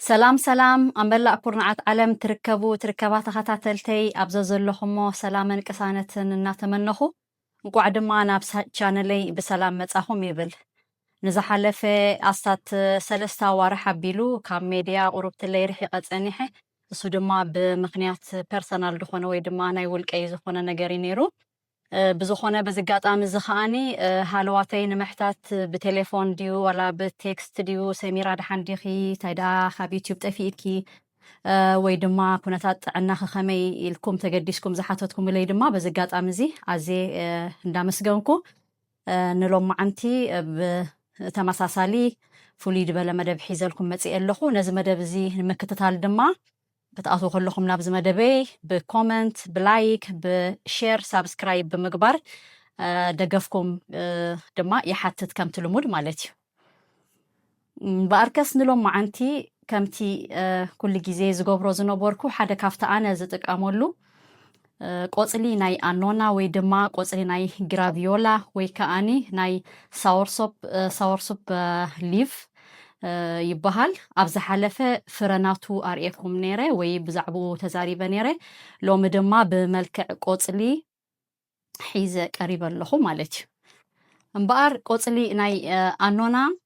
سلام سلام أمبلا أكورنعات عالم تركبات خاتاتلتي أبززلهمو سلاما كسانة ناتمنخو نقعد معنا بشانلي بسلام متأهم يبل نزحلفة أستات سلستا وارح بيلو كام ميديا أوروبت اللي رحي قد أنيحي سودما بمقنيات بيرسونال دخونا ويدما نايولك أي زخونا نجاري نيرو بزخونا بزقات زخاني هالواتين محتات بتليفون ديو ولا بتكست ديو سميرة دحنديخي تايدا خاب يوتيوب تفيدكي ويدما كنتات عنا خمي الكم تقديسكم زحاتتكم اللي دما بزقات أمزي عزي ندامسقونكو نلوم معنتي بتماساسالي فوليد بلا مدب حيزلكم متسئ اللخو نز مدب زي نمكتتال دما بتأخذوا كلكم نابز مدبي بكومنت بلايك بشير سابسكرايب بمقبر دقفكم دما يحتت كم تلمود مالتي بأركس نلوم معنتي كمتي كل جزء زقبرو زنبوركو حدا كافتا أنا زتك أمولو قوصلي ناي أنونا ويدما قوصلي ناي جرافيولا ويكاني ناي ساورسوب ليف يبهال أبز حلفة فرناتو أريكم نيرة ويبزعبو تزاريبا نيرة لو مدما بملك قوصلي حيزة قريبا لخو مالتي مبار قوصلي ناي أنونا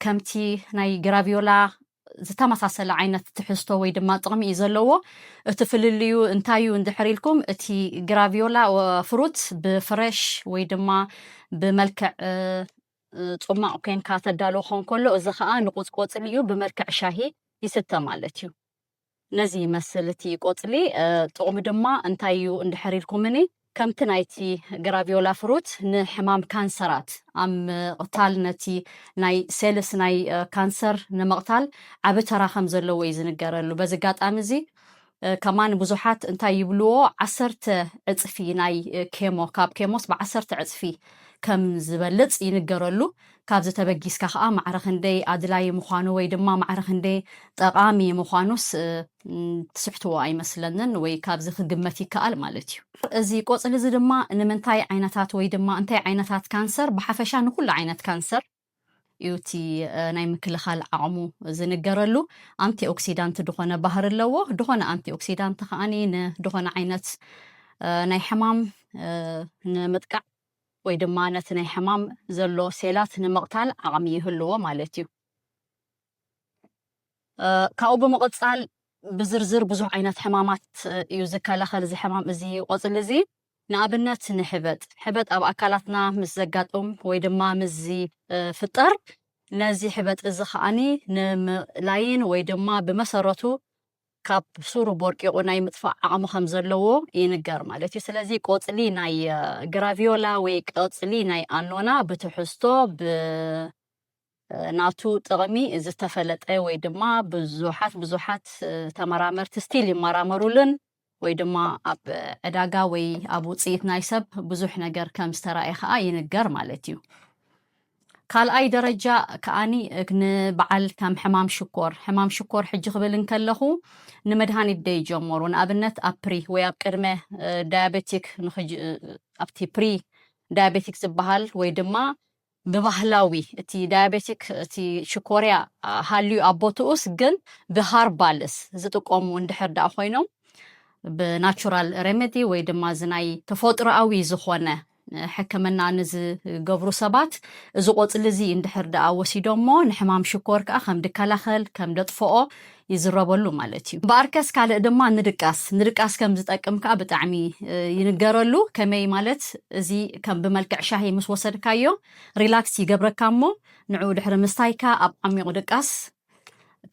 كمتي ناي جرافيولا زتماساسل عينت تحستو ويدما طقمي يزلوو اتفلليو انتايو اندحريلكم اتي جرافيولا وفروت بفريش ويدما بملكع صماع كان كاتدالو خون كله زخا نقوص قوصليو بمركع شاهي يسته مالتيو نزي مسلتي قوصلي طقم دما انتايو اندحريلكم مني كم تنايتي جرافيولا فروت نحمام كانسرات ام قتال نتي ناي سيلس ناي كانسر نمقتال عبترا خمزلو ويزنقرلو بزقات امزي كمان بزوحات انتاي يبلو 10 عصفي ناي كيمو كاب كيموس ب10 عصفي كم زبلص ينقرلو كاب زتبقيسكا خا معرخندي ادلاي مخانو وي دما معرخندي طقامي مخانوس تسحتو اي مسلنن وي كاب زخدمتي كال مالتي ازي قوصل زي دما نمنتاي عينتات وي دما انتاي عينتات كانسر بحفشا نكل عينت كانسر يوتي ناي مكلخال عقمو زنقرلو انتي اوكسيدانت دخونه بحر اللو دخونه انتي اوكسيدانت خاني دخونه عينت ناي حمام نمتقع وي دما نت ناي حمام زلو سيلات نمقتال عقمي يهلو مالتي كاو بمقصال بزرزر بزو عينات حمامات يزكالخل زي حمام زي قصل زي نابنت حبت اب اكلاتنا مزقاطم وي دما مزي فطر نزي حبت ازخاني لاين وي دما بمسرته كاب سورو بورقيو ناي مطفع عقم خمزلو ينقر مالتي سلازي قوصلي ناي جرافيولا وي قوصلي ناي انونا بتحستو ناتو طقمي زتفلط وي دما بزوحات تمرامرت ستيل يمرامرولن وي دما اب اداغا وي ابو صيت نايسب بزوح نجر كم استراي خا ينقر مالتيو قال اي درجه كاني بعل كم حمام شكور حج خبلن كلخو نمدهاني دي جمرو نابنت ابري وي اب قدمه دايابيتيك نخج ابتي بري دايابيتيك زبحال وي دما ببهلاوي تي دايابيتيك تي شكوريا هاليو ابوتوس جن بهاربالس زتقومو اندحر دا خوينو بناتشورال ريميدي وي دما زناي تفطرአዊ ዝኾነ ሕክምና ንዝ ገብሩ ሰባት እዚ ቆጽሊ እዚ እንድሕር ዳ ወሲዶሞ ንሕማም ሽኮር ከ ከም ድከላኸል ከም ደጥፎኦ ይዝረበሉ ማለት እዩ ባርከስ ካልእ ድማ ንድቃስ ከም ዝጠቅም ከ ብጣዕሚ ይንገረሉ ከመይ ማለት እዚ ከም ብመልክዕ ሻሂ ምስ ወሰድካዮ ሪላክስ ይገብረካሞ ንዑ ድሕሪ ምስታይካ ኣብ ዓሚቕ ድቃስ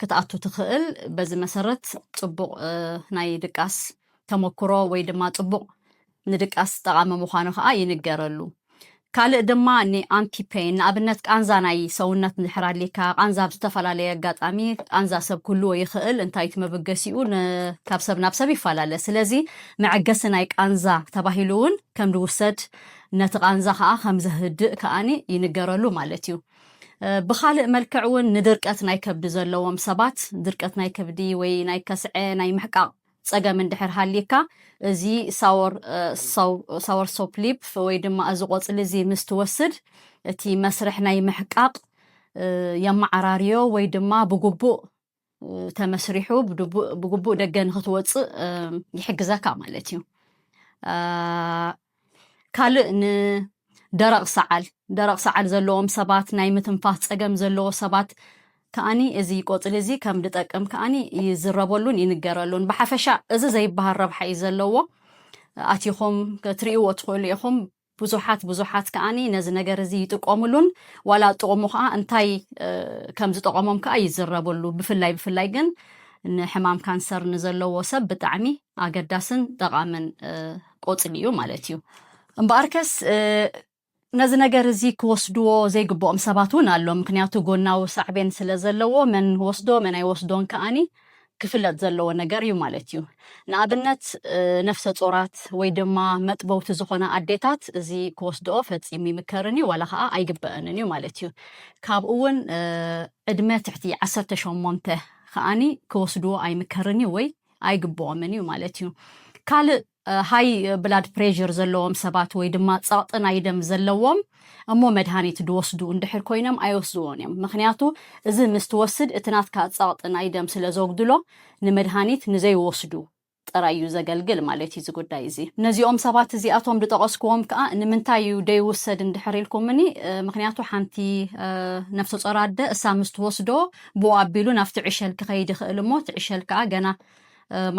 ክትኣቱ ትኽእል በዚ መሰረት ጽቡቕ ናይ ድቃስ ተመክሮ ወይ ድማ ጽቡቕ ንድቃስ ጠቃሚ ምዃኑ ከዓ ይንገረሉ ካልእ ድማ አንቲ ፔን ንኣብነት ቃንዛ ናይ ሰውነት ንሕራሊካ ቃንዛ ብዝተፈላለየ ኣጋጣሚ ቃንዛ ሰብ ኩሉ ይኽእል እንታይ ትመበገሲኡ ካብ ሰብ ናብ ሰብ ይፈላለ ስለዚ መዕገሲ ናይ ቃንዛ ተባሂሉ እውን ከም ድውሰድ ነቲ ቃንዛ ከዓ ከም ዘህድእ ከኣኒ ይንገረሉ ማለት እዩ بخالق ملكعون ندرقت ناي كبد زلوم سبات درقت ناي كبدي وي ناي كسع ناي محقق صقم اندحر هاليكا زي ساور سوبليب وي دما از قوصل زي مستوسد تي مسرح ناي محقق يما عراريو وي دما بغبو ተመስሪሑ ብግቡእ ደገ ንኽትወፅእ ይሕግዘካ ማለት እዩ ካልእ ንደረቕ ሰዓል ዘለዎም ሰባት ናይ ምትንፋስ ፀገም ዘለዎ ሰባት ከዓኒ እዚ ቆፅሊ እዚ ከም ዝጠቅም ከዓኒ ይዝረበሉን ይንገረሉን ብሓፈሻ እዚ ዘይበሃል ረብሓ እዩ ዘለዎ ኣትይኹም ክትሪእዎ ትኽእሉ ኢኹም ብዙሓት ከዓኒ ነዚ ነገር እዚ ይጥቀሙሉን ዋላ ጥቕሙ ከዓ እንታይ ከም ዝጠቐሞም ከዓ ይዝረበሉ ብፍላይ ግን ንሕማም ካንሰር ንዘለዎ ሰብ ብጣዕሚ ኣገዳስን ጠቓምን ቆፅሊ እዩ ማለት እዩ እምበኣርከስ ነዚ ነገር እዚ ክወስድዎ ዘይግብኦም ሰባት እውን ኣሎ ምክንያቱ ጎናዊ ሳዕቤን ስለ ዘለዎ መን ወስዶ መን ኣይወስዶን ከዓኒ ክፍለጥ ዘለዎ ነገር እዩ ማለት እዩ ንኣብነት ነፍሰ ጾራት ወይ ድማ መጥበውቲ ዝኾነ ኣዴታት እዚ ክወስድኦ ፈፂሙ ይምከርን እዩ ዋላ ከዓ ኣይግበአንን እዩ ማለት እዩ ካብኡ እውን ዕድመ ትሕቲ 18 ከዓኒ ክወስድዎ ኣይምከርን እዩ ወይ ኣይግብኦምን እዩ ማለት እዩ ካልእ ሃይ ብላድ ፕሬዠር ዘለዎም ሰባት ወይ ድማ ጸቕጢ ናይ ደም ዘለዎም እሞ መድሃኒት ድወስዱ እንድሕር ኮይኖም ኣይወስድዎን እዮም ምክንያቱ እዚ ምስ ትወስድ እቲ ናትካ ጸቕጢ ናይ ደም ስለ ዘጉድሎ ንመድሃኒት ንዘይወስዱ ጥራይ እዩ ዘገልግል ማለት እዩ ጉዳይ እዚ ነዚኦም ሰባት እዚኣቶም ዝጠቐስክዎም ከዓ ንምንታይ እዩ ደይውሰድ እንድሕር ኢልኩምኒ ምክንያቱ ሓንቲ ነፍሲ ጾራ ኣደ እሳ ምስ ትወስዶ ብኡ ኣቢሉ ናብቲ ዕሸል ክኸይድ ይኽእል እሞ እቲ ዕሸል ከዓ ገና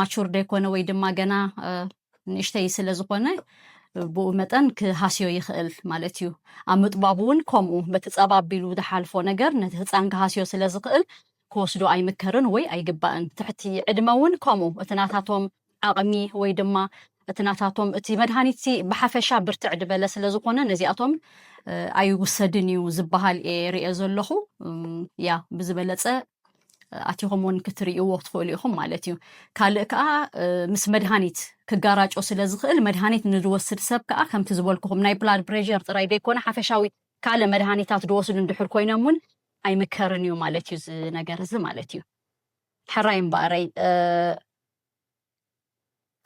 ማቹር ደይኮነ ወይ ድማ ገና ንእሽተይ ስለ ዝኾነ ብኡ መጠን ክሃስዮ ይኽእል ማለት እዩ ኣብ ምጥባብ እውን ከምኡ በቲ ፀባ ኣቢሉ ዝሓልፎ ነገር ነቲ ህፃን ክሃስዮ ስለ ዝኽእል ክወስዶ ኣይምከርን ወይ ኣይግባእን ትሕቲ ዕድመ እውን ከምኡ እቲ ናታቶም ዓቕሚ ወይ ድማ እቲ ናታቶም እቲ መድሃኒት ብሓፈሻ ብርትዕ ድበለ ስለ ዝኾነ ነዚኣቶም ኣይውሰድን እዩ ዝበሃል ሪኦ ዘለኹ ያ ብዝበለፀ ኣትይኹም እውን ክትሪእዎ ትኽእሉ ኢኹም ማለት እዩ ካልእ ከዓ ምስ መድሃኒት ክጋራጮ ስለ ዝኽእል መድሃኒት ንዝወስድ ሰብ ከዓ ከምቲ ዝበልኩኹም ናይ ብላድ ፕሬዠር ጥራይ ደይኮነ ሓፈሻዊ ካልእ መድሃኒታት ዝወስዱ እንድሕር ኮይኖም እውን ኣይምከርን እዩ ማለት እዩ እዚ ነገር እዚ ማለት እዩ ሕራይ እምበኣረይ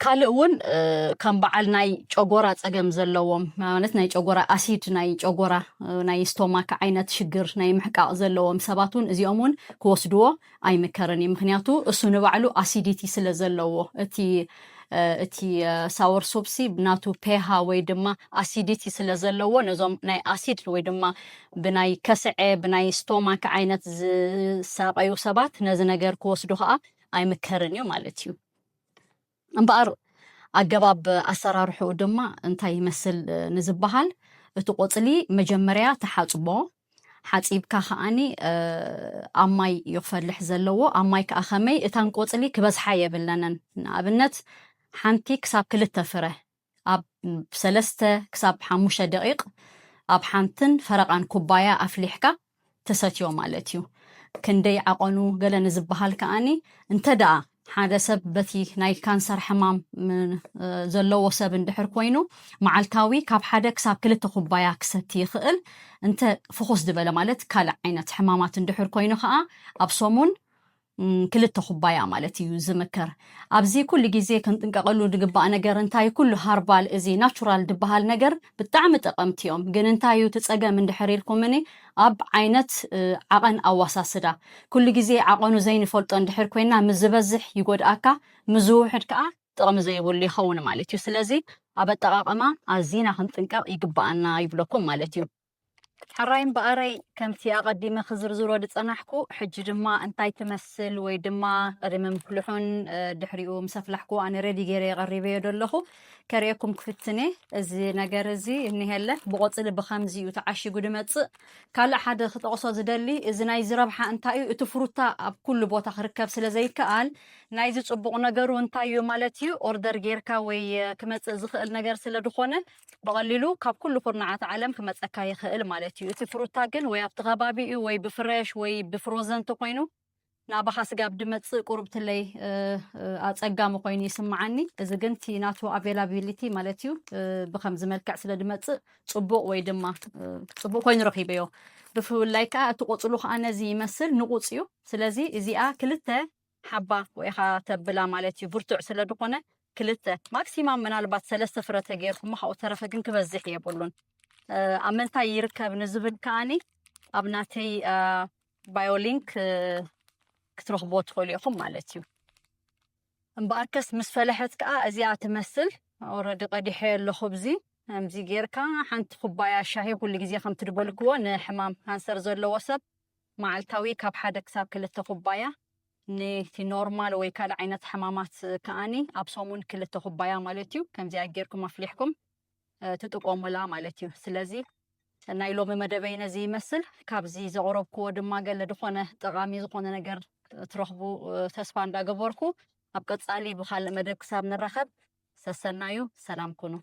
ካልእ እውን ከም በዓል ናይ ጨጎራ ፀገም ዘለዎም ማለት ናይ ጨጎራ ኣሲድ ናይ ጨጎራ ናይ ስቶማክ ዓይነት ሽግር ናይ ምሕቃቕ ዘለዎም ሰባት እውን እዚኦም እውን ክወስድዎ ኣይምከርን እዩ ምክንያቱ እሱ ንባዕሉ ኣሲዲቲ ስለ ዘለዎ እቲ ሳወር ሶፕሲ ናቱ ፔሃ ወይ ድማ ኣሲዲቲ ስለ ዘለዎ ነዞም ናይ ኣሲድ ወይ ድማ ብናይ ከስዐ ብናይ ስቶማክ ዓይነት ዝሳቀዩ ሰባት ነዚ ነገር ክወስዱ ከዓ ኣይምከርን እዩ ማለት እዩ እምበኣር ኣገባብ ኣሰራርሑኡ ድማ እንታይ ይመስል ንዝበሃል እቲ ቆፅሊ መጀመርያ ተሓፅቦ ሓፂብካ ከዓኒ ኣብ ማይ ይፈልሕ ዘለዎ ኣብ ማይ ከዓ ከመይ እታን ቆፅሊ ክበዝሓ የብለንን ንኣብነት ሓንቲ ክሳብ 2 ፍረ ኣብ 3 ክሳብ 5 ደቂቕ ኣብ ሓንትን ፈረቓን ኩባያ ኣፍሊሕካ ተሰትዮ ማለት እዩ ክንደይ ዓቐኑ ገለ ንዝበሃል ከዓኒ እንተደኣ ሓደ ሰብ በቲ ናይ ካንሰር ሕማም ዘለዎ ሰብ እንድሕር ኮይኑ መዓልታዊ ካብ 1 ክሳብ 2 ኩባያ ክሰቲ ይኽእል እንተ ፍኹስ ዝበለ ማለት ካልእ ዓይነት ሕማማት እንድሕር ኮይኑ ከዓ ኣብ ሰሙን 2 ኩባያ ማለት እዩ ዝምከር ኣብዚ ኩሉ ግዜ ክንጥንቀቐሉ ዝግባእ ነገር እንታይ ኩሉ ሃርባል እዚ ናቹራል ዝበሃል ነገር ብጣዕሚ ጠቐምቲ እዮም ግን እንታይ እዩ ትፀገም እንድሕር ኢልኩምኒ ኣብ ዓይነት ዓቐን ኣዋሳስዳ ኩሉ ግዜ ዓቐኑ ዘይንፈልጦ እንድሕር ኮይና ምስ ዝበዝሕ ይጎድኣካ ምስ ዝውሕድ ከዓ ጥቕሚ ዘይብሉ ይኸውን ማለት እዩ ስለዚ ኣብ ኣጠቓቕማ ኣዝና ክንጥንቀቕ ይግባአና ይብለኩም ማለት እዩ ሕራይ እምበኣረይ ከምቲ ኣቐዲመ ክዝርዝሮ ዝፀናሕኩ ሕጂ ድማ እንታይ ትመስል ወይ ድማ ቅድሚ ምፍልሑን ድሕሪኡ ምስ ኣፍላሕኩ ኣነ ሬዲ ገይረ ቀሪበዮ ዘለኹ ከሪአኩም ክፍትነ እዚ ነገር እዚ እኒሄለ ብቆፅሊ ብከምዚ እዩ ተዓሺጉ ድመፅእ ካልእ ሓደ ክጠቕሶ ዝደሊ እዚ ናይ ዝረብሓ እንታይ እዩ እቲ ፍሩታ ኣብ ኩሉ ቦታ ክርከብ ስለ ዘይከኣል ናይዚ ፅቡቕ ነገሩ እንታይ እዩ ማለት እዩ ኦርደር ጌርካ ወይ ክመፅእ ዝኽእል ነገር ስለ ድኾነ በቐሊሉ ካብ ኩሉ ኩርናዓት ዓለም ክመፀካ ይኽእል ማለት እዩ እቲ ፍሩታ ግን ወይ ኣብቲ ከባቢኡ ወይ ብፍሬሽ ወይ ብፍሮዘን ተኮይኑ ናባኻ ስጋብ ድመፅእ ቁርብትለይ ኣፀጋሚ ኮይኑ ይስምዓኒ እዚ ግን እቲ ናቱ ኣቬላቢሊቲ ማለት እዩ ብከምዚ መልክዕ ስለ ድመፅእ ፅቡቕ ወይ ድማ ፅቡቕ ኮይኑ ረኺበዮ ብፍላይ ከዓ እቲ ቆፅሉ ከዓ ነዚ ይመስል ንቑፅ እዩ ስለዚ እዚኣ 2 ሓባ ወይ ኻ ተብላ ማለት እዩ ብርቱዕ ስለ ድኾነ 2 ማክሲማም ምናልባት 3 ፍረ ተገይርኩም ካብኡ ተረፈ ግን ክበዝሕ የብሉን ኣብ ምንታይ ይርከብ ንዝብል ከዓኒ ኣብ ናተይ ባዮሊንክ ክትረኽቦ ትኽእሉ ኢኹም ማለት እዩ እምበኣርከስ ምስ ፈለሐት ከዓ እዚኣ ትመስል ኦልሬዲ ቀዲሐ ኣለኹ ብዚ ከምዚ ጌርካ ሓንቲ ኩባያ ሻሂ ኩሉ ግዜ ከም ትድበልክዎ ንሕማም ካንሰር ዘለዎ ሰብ መዓልታዊ ካብ 1 ክሳብ 2 ኩባያ ነቲ ኖርማል ወይ ካልእ ዓይነት ሕማማት ከዓኒ ኣብ ሰሙን 2 ኩባያ ማለት እዩ ከምዚኣ ጌርኩም ኣፍሊሕኩም ትጥቀሙላ ማለት እዩ ስለዚ ናይ ሎሚ መደበይ ነዚ ይመስል ካብዚ ዘቕረብክዎ ድማ ገለ ድኾነ ጠቓሚ ዝኾነ ነገር ትረኽቡ ተስፋ እንዳገበርኩ ኣብ ቀጻሊ ብኻልእ መደብ ክሳብ ንራኸብ ሰሰናዩ ሰላም ኩኑ